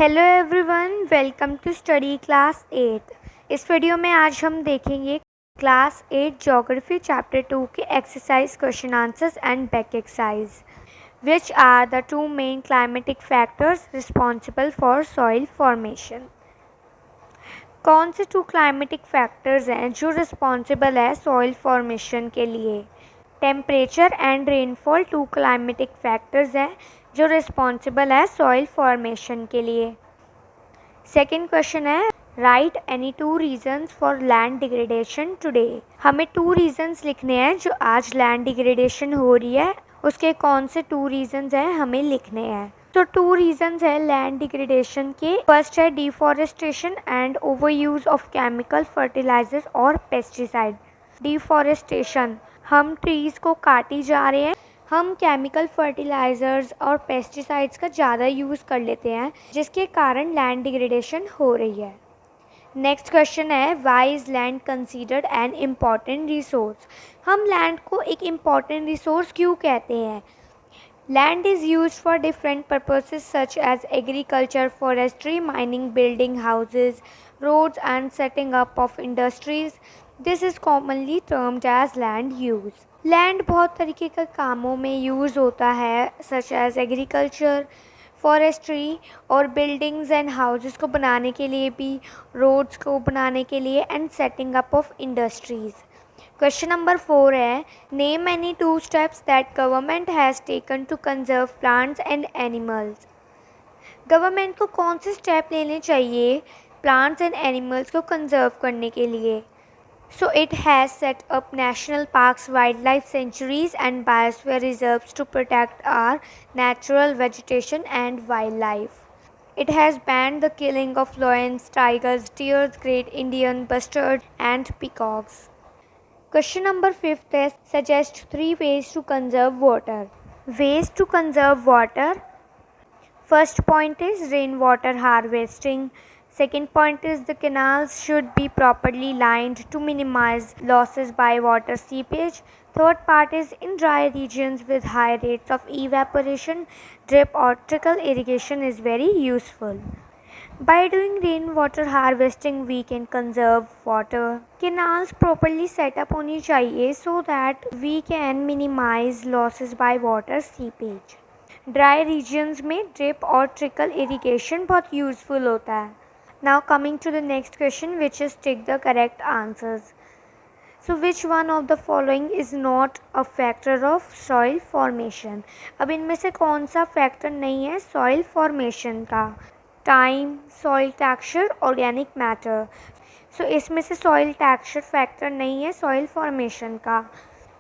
Hello everyone, welcome to study class 8। इस video में आज हम देखेंगे क्लास 8 ज्योग्राफी चैप्टर 2 के exercise question answers and back exercise. Which are the two main climatic factors responsible for soil formation. कौन से to climatic factors हैं जो रिस्पॉन्सिबल है सॉइल फॉर्मेशन के लिए। Temperature and rainfall two climatic factors हैं जो रिस्पॉन्सिबल है सॉइल फॉर्मेशन के लिए। सेकेंड क्वेश्चन है, write any two reasons for land degradation today. हमें टू रीजन्स लिखने हैं जो आज लैंड डिग्रेडेशन हो रही है, उसके कौन से टू रीजन्स हैं हमें लिखने हैं। तो टू रीजन्स है लैंड डिग्रेडेशन के। फर्स्ट है deforestation and over use of chemical fertilisers और पेस्टिसाइड। डिफॉरेस्टेशन, हम ट्रीज को काटी जा रहे हैं, हम केमिकल फर्टिलाइज़र्स और पेस्टिसाइड्स का ज़्यादा यूज़ कर लेते हैं जिसके कारण लैंड डिग्रेडेशन हो रही है। नेक्स्ट क्वेश्चन है, why is land considered an important resource. हम लैंड को एक इम्पॉर्टेंट रिसोर्स क्यों कहते हैं। Land is use for different purposes such as agriculture, forestry, mining, building houses, roads and setting up of industries. This is commonly termed as land use. Land बहुत तरीके के कामों में यूज़ होता है सच एज एग्रीकल्चर, फॉरेस्ट्री और buildings and houses को बनाने के लिए भी, रोड्स को बनाने के लिए and setting up of industries. Question number 4 है, name any two steps that government has taken to conserve plants and animals. Government को कौन से स्टेप लेने चाहिए प्लांट्स एंड एनिमल्स को कंजर्व करने के लिए। So it has set up national parks, wildlife sanctuaries and biosphere reserves to protect our natural vegetation and wildlife. It has banned the killing of lions, tigers, deers, great Indian bustard and peacocks. Question number 5 is, suggest 3 ways to conserve water. Ways to conserve water. First point is rainwater harvesting. Second point is the canals should be properly lined to minimize losses by water seepage. Third part is, in dry regions with high rates of evaporation, drip or trickle irrigation is very useful. By doing rainwater harvesting we can conserve water. Canals properly set up होनी चाहिए so that we can minimize losses by water seepage. Dry regions में drip और trickle irrigation बहुत useful होता है। Now coming to the next question which is tick the correct answers. So which one of the following is not a factor of soil formation. अब इनमें से कौन सा फैक्टर नहीं है सॉइल फॉर्मेशन का। Time, soil texture, organic matter. So इसमें से सॉइल टेक्सचर फैक्टर नहीं है सॉइल फॉर्मेशन का।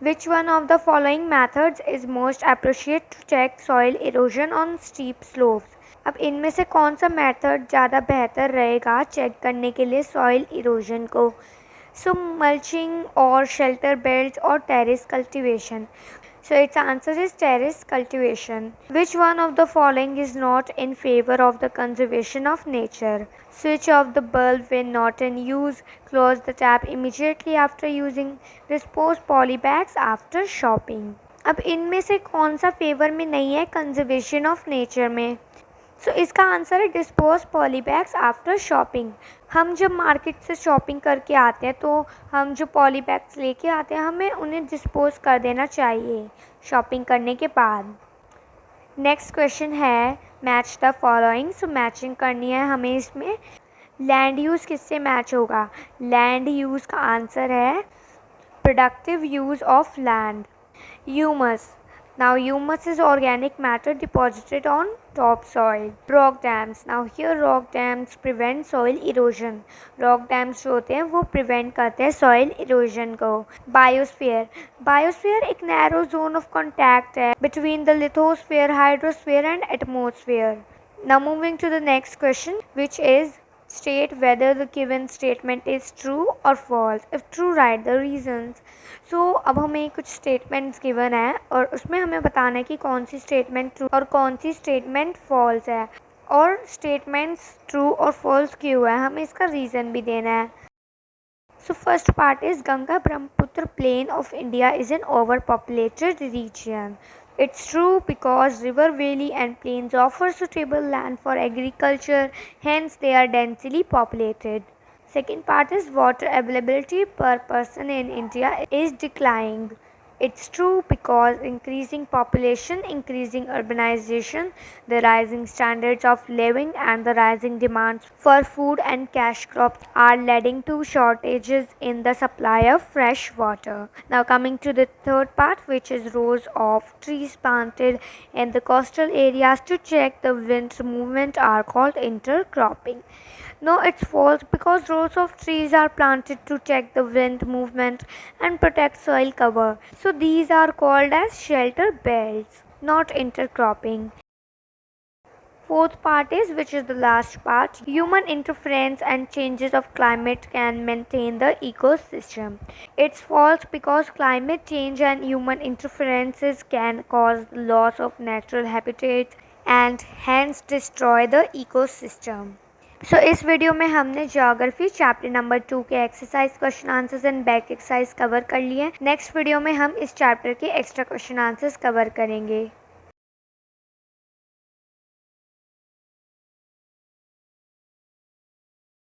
Which one of the following methods is most appropriate to check soil erosion on steep slopes? अब इनमें से कौन सा मेथड ज़्यादा बेहतर रहेगा चेक करने के लिए सॉइल इरोजन को। सो मल्चिंग और शेल्टर बेल्ट्स और terrace cultivation. So its answer is terrace cultivation. Which one of the following is not in favor of the conservation of nature? Switch off the bulb when not in use. Close the tap immediately after using. Dispose polybags after shopping. अब इनमें से कौन सा favour में नहीं है conservation of nature में। सो इसका आंसर है डिस्पोज पॉलीबैग्स आफ्टर शॉपिंग। हम जब मार्केट से शॉपिंग करके आते हैं तो हम जो पॉलीबैग्स लेके आते हैं हमें उन्हें डिस्पोज कर देना चाहिए शॉपिंग करने के बाद। नेक्स्ट क्वेश्चन है, match the following. So matching करनी है हमें इसमें। लैंड यूज़ किससे मैच होगा। लैंड यूज़ का आंसर है productive use of land. Humus, now humus is organic matter deposited on topsoil. Rock dams, now here rock dams prevent soil erosion. Rock dams जो होते हैं वो prevent करते हैं soil erosion को. Biosphere, biosphere एक narrow zone of contact है between the lithosphere, hydrosphere and atmosphere. Now moving to the next question, which is, state whether the given statement is true or false. If true, write the reasons. So अब हमें कुछ statements given है और उसमें हमें बताना है कि कौन सी statement true और कौन सी statement false है और statements true और false क्यों है हमें इसका reason भी देना है। So first part is, Ganga Brahmaputra plain of India is an overpopulated region. It's true because river, valley and plains offer suitable land for agriculture, hence they are densely populated. Second part is water availability per person in India is declining. It's true because increasing population, increasing urbanization, the rising standards of living and the rising demands for food and cash crops are leading to shortages in the supply of fresh water. Now coming to the third part, which is rows of trees planted in the coastal areas to check the wind movement are called intercropping. No, it's false because rows of trees are planted to check the wind movement and protect soil cover. So these are called as shelter belts, not intercropping. Fourth part is, which is the last part, human interference and changes of climate can maintain the ecosystem. It's false because climate change and human interferences can cause loss of natural habitats and hence destroy the ecosystem. सो इस video में हमने geography chapter number 2 के exercise question answers and back exercise cover कर लिए हैं। Next video में हम इस चैप्टर के एक्स्ट्रा क्वेश्चन आंसर्स कवर करेंगे।